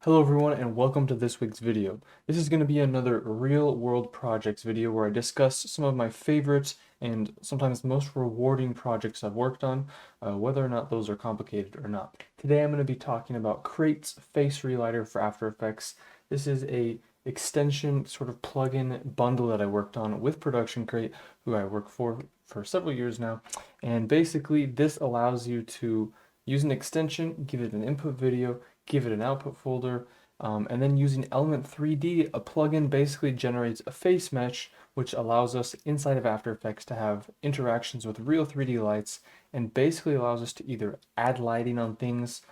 Hello everyone and welcome to this week's video. This is going to be another real world projects video where I discuss some of my favorites and sometimes most rewarding projects I've worked on, whether or not those are complicated or not. Today I'm going to be talking about Crate's Face Relighter for After Effects. This is a extension sort of plugin bundle that I worked on with Production Crate, who I work for several years now. And basically this allows you to use an extension, give it an input video, give it an output folder, and then using Element 3D, a plugin basically generates a face mesh, which allows us inside of After Effects to have interactions with real 3D lights, and basically allows us to either add lighting on things,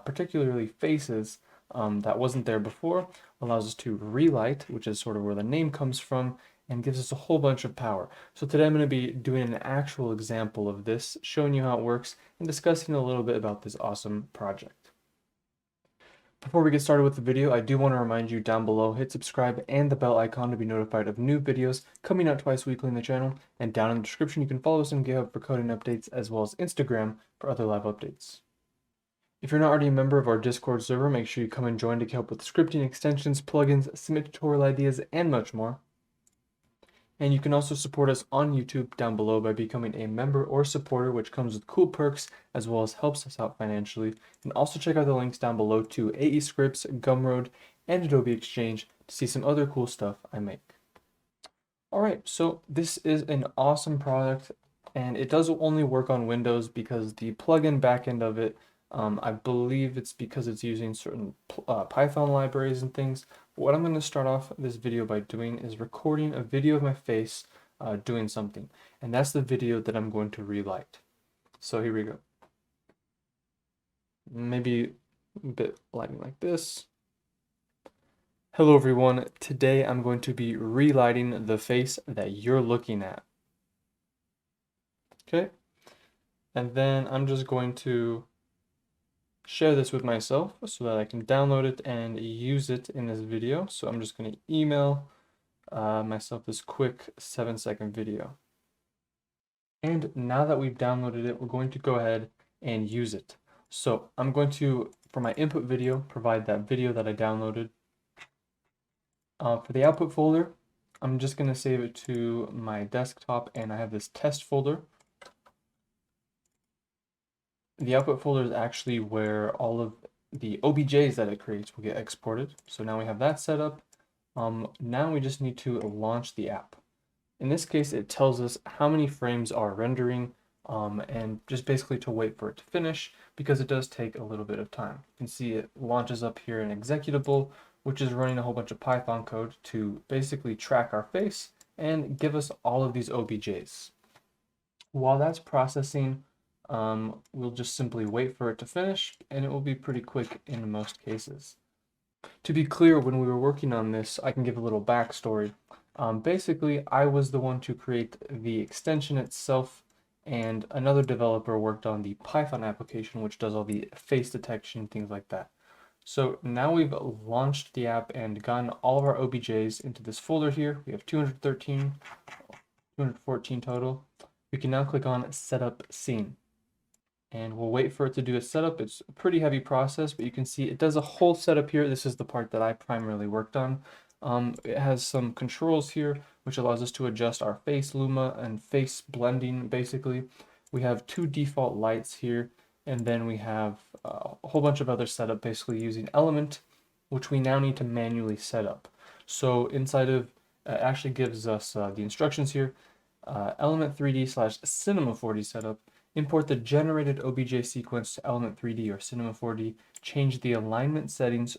particularly faces, that wasn't there before, allows us to relight, which is sort of where the name comes from, and gives us a whole bunch of power. So today I'm going to be doing an actual example of this, showing you how it works, and discussing a little bit about this awesome project. Before we get started with the video, I do want to remind you down below, hit subscribe and the bell icon to be notified of new videos coming out twice weekly in the channel, and down in the description you can follow us on GitHub for coding updates as well as Instagram for other live updates. If you're not already a member of our Discord server, make sure you come and join to help with scripting, extensions, plugins, submit tutorial ideas, and much more. And you can also support us on YouTube down below by becoming a member or supporter, which comes with cool perks as well as helps us out financially. And also check out the links down below to AE Scripts, Gumroad, and Adobe Exchange to see some other cool stuff I make. Alright, so this is an awesome product, and it does only work on Windows because the plugin backend of it, I believe it's because it's using certain Python libraries and things. What I'm going to start off this video by doing is recording a video of my face doing something, and that's the video that I'm going to relight. So here we go. Maybe a bit lighting like this. Hello everyone, today I'm going to be relighting the face that you're looking at. Okay, and then I'm just going to share this with myself so that I can download it and use it in this video. So I'm just going to email myself this quick 7-second video. And now that we've downloaded it, we're going to go ahead and use it. So I'm going to, for my input video, provide that video that I downloaded. For the output folder, I'm just going to save it to my desktop, and I have this test folder. The output folder is actually where all of the OBJs that it creates will get exported. So now we have that set up. Now we just need to launch the app. In this case, it tells us how many frames are rendering, and just basically to wait for it to finish because it does take a little bit of time. You can see it launches up here an executable, which is running a whole bunch of Python code to basically track our face and give us all of these OBJs. While that's processing, we'll just simply wait for it to finish, and it will be pretty quick in most cases. To be clear, when we were working on this, I can give a little backstory. Basically, I was the one to create the extension itself, and another developer worked on the Python application, which does all the face detection, things like that. So now we've launched the app and gotten all of our OBJs into this folder here. We have 213, 214 total. We can now click on Setup Scene. And we'll wait for it to do a setup. It's a pretty heavy process, but you can see it does a whole setup here. This is the part that I primarily worked on. It has some controls here, which allows us to adjust our face luma and face blending, basically. We have 2 default lights here, and then we have a whole bunch of other setup, basically using Element, which we now need to manually set up. So inside of, it actually gives us the instructions here, Element 3D/Cinema 4D setup. Import the generated OBJ sequence to Element 3D or Cinema 4D, change the alignment settings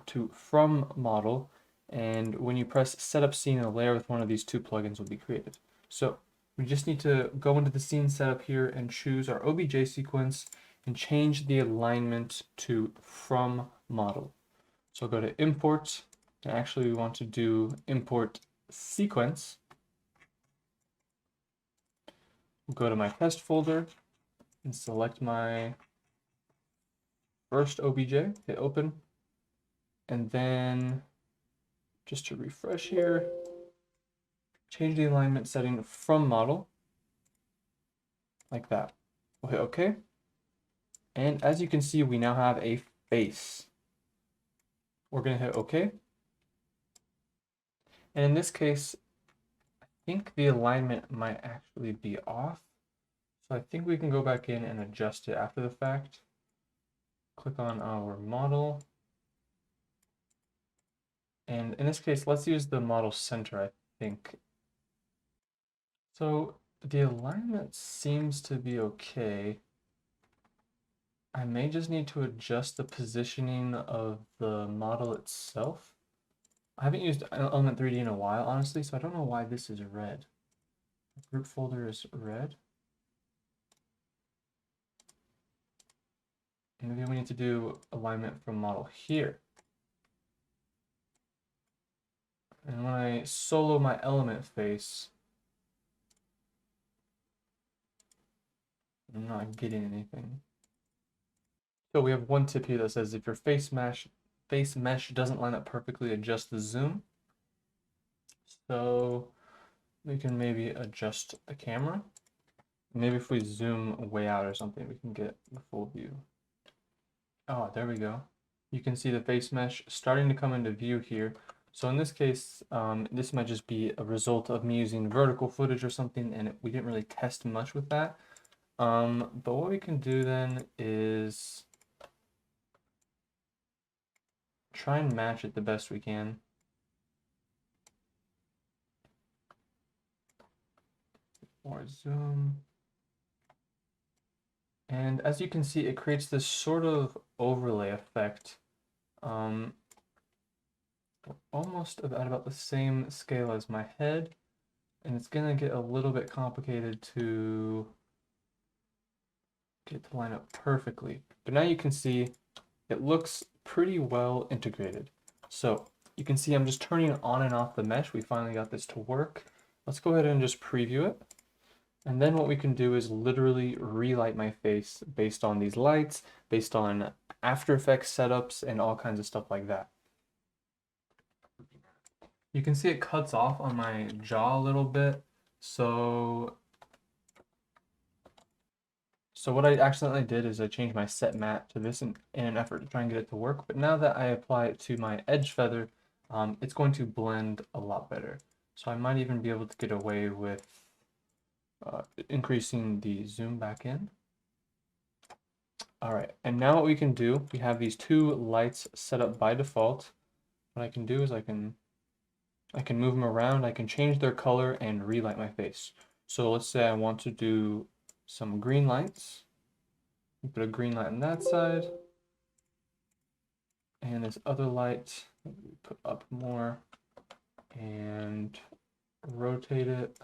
to From Model, and when you press Setup Scene, a layer with one of these 2 plugins will be created. So we just need to go into the scene setup here and choose our OBJ sequence and change the alignment to From Model. So I'll go to Import, and actually we want to do Import Sequence. We'll go to my test folder and select my first OBJ, hit open, and then just to refresh here, change the alignment setting from model, like that. We'll hit OK, and as you can see, we now have a face. We're going to hit OK. And in this case, I think the alignment might actually be off. So I think we can go back in and adjust it after the fact. Click on our model. And in this case, let's use the model center, I think. So the alignment seems to be okay. I may just need to adjust the positioning of the model itself. I haven't used Element 3D in a while, honestly, so I don't know why this is red. The group folder is red. Maybe we need to do alignment from model here. And when I solo my element face, I'm not getting anything. So we have one tip here that says if your face mesh doesn't line up perfectly, adjust the zoom. So we can maybe adjust the camera. Maybe if we zoom way out or something, we can get the full view. Oh, there we go. You can see the face mesh starting to come into view here. So in this case, this might just be a result of me using vertical footage or something, and we didn't really test much with that. But what we can do then is try and match it the best we can. More zoom. And as you can see, it creates this sort of overlay effect. Almost about the same scale as my head. And it's gonna get a little bit complicated to get to line up perfectly. But now you can see it looks pretty well integrated. So you can see I'm just turning on and off the mesh. We finally got this to work. Let's go ahead and just preview it. And then what we can do is literally relight my face based on these lights, based on After Effects setups, and all kinds of stuff like that. You can see it cuts off on my jaw a little bit. So what I accidentally did is I changed my set matte to this in an effort to try and get it to work. But now that I apply it to my edge feather, it's going to blend a lot better. So I might even be able to get away with increasing the zoom back in. All right, and now what we can do, we have these two lights set up by default. What I can do is I can move them around, I can change their color and relight my face. So let's say I want to do some green lights. Put a green light on that side. And this other light, we put up more and rotate it.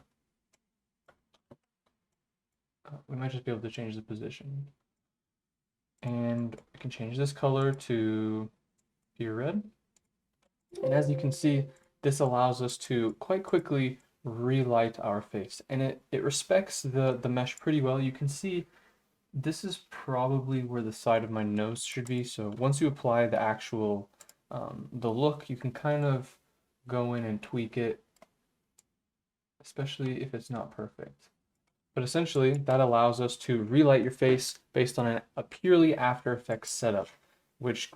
We might just be able to change the position. And I can change this color to pure red. And as you can see, this allows us to quite quickly relight our face. And it respects the mesh pretty well. You can see this is probably where the side of my nose should be. So once you apply the actual, the look, you can kind of go in and tweak it, especially if it's not perfect. But essentially, that allows us to relight your face based on a purely After Effects setup, which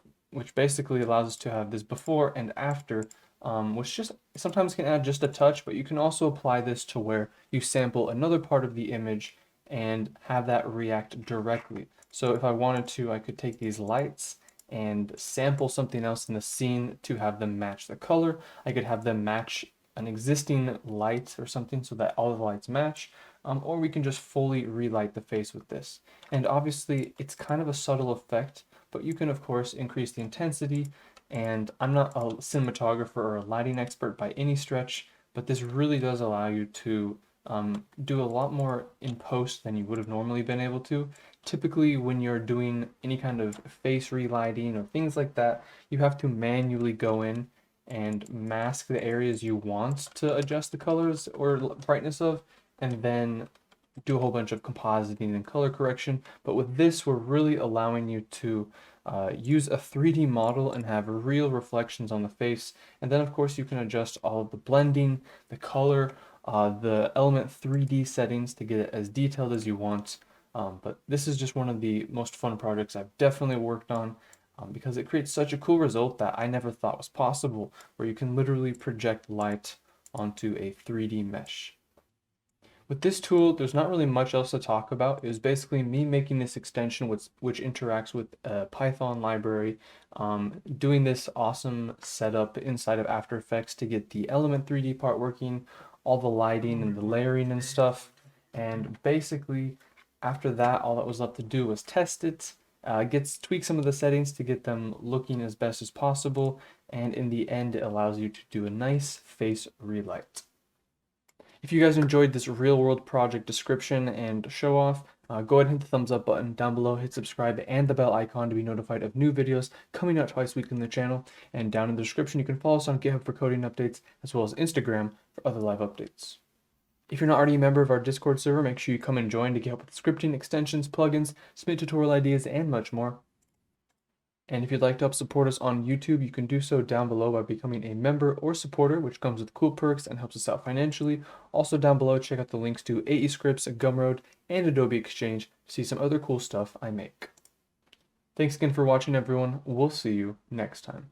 basically allows us to have this before and after, which just sometimes can add just a touch, but you can also apply this to where you sample another part of the image and have that react directly. So if I wanted to, I could take these lights and sample something else in the scene to have them match the color. I could have them match an existing light or something so that all the lights match. Or we can just fully relight the face with this. And obviously it's kind of a subtle effect, but you can of course increase the intensity. And I'm not a cinematographer or a lighting expert by any stretch, but this really does allow you to do a lot more in post than you would have normally been able to. Typically when you're doing any kind of face relighting or things like that, you have to manually go in and mask the areas you want to adjust the colors or brightness of, and then do a whole bunch of compositing and color correction. But with this, we're really allowing you to use a 3D model and have real reflections on the face. And then of course you can adjust all of the blending, the color, the element 3D settings to get it as detailed as you want. But this is just one of the most fun projects I've definitely worked on. because it creates such a cool result that I never thought was possible, where you can literally project light onto a 3D mesh. With this tool, there's not really much else to talk about. It was basically me making this extension which interacts with a Python library, doing this awesome setup inside of After Effects to get the Element 3D part working, all the lighting and the layering and stuff. And basically, after that, all that was left to do was test it, tweak some of the settings to get them looking as best as possible, and in the end, it allows you to do a nice face relight. If you guys enjoyed this real world project description and show off, go ahead and hit the thumbs up button down below, hit subscribe and the bell icon to be notified of new videos coming out twice weekly on the channel. And down in the description, you can follow us on GitHub for coding updates, as well as Instagram for other live updates. If you're not already a member of our Discord server, make sure you come and join to get help with scripting, extensions, plugins, submit tutorial ideas, and much more. And if you'd like to help support us on YouTube, you can do so down below by becoming a member or supporter, which comes with cool perks and helps us out financially. Also down below, check out the links to AE Scripts, Gumroad, and Adobe Exchange to see some other cool stuff I make. Thanks again for watching, everyone. We'll see you next time.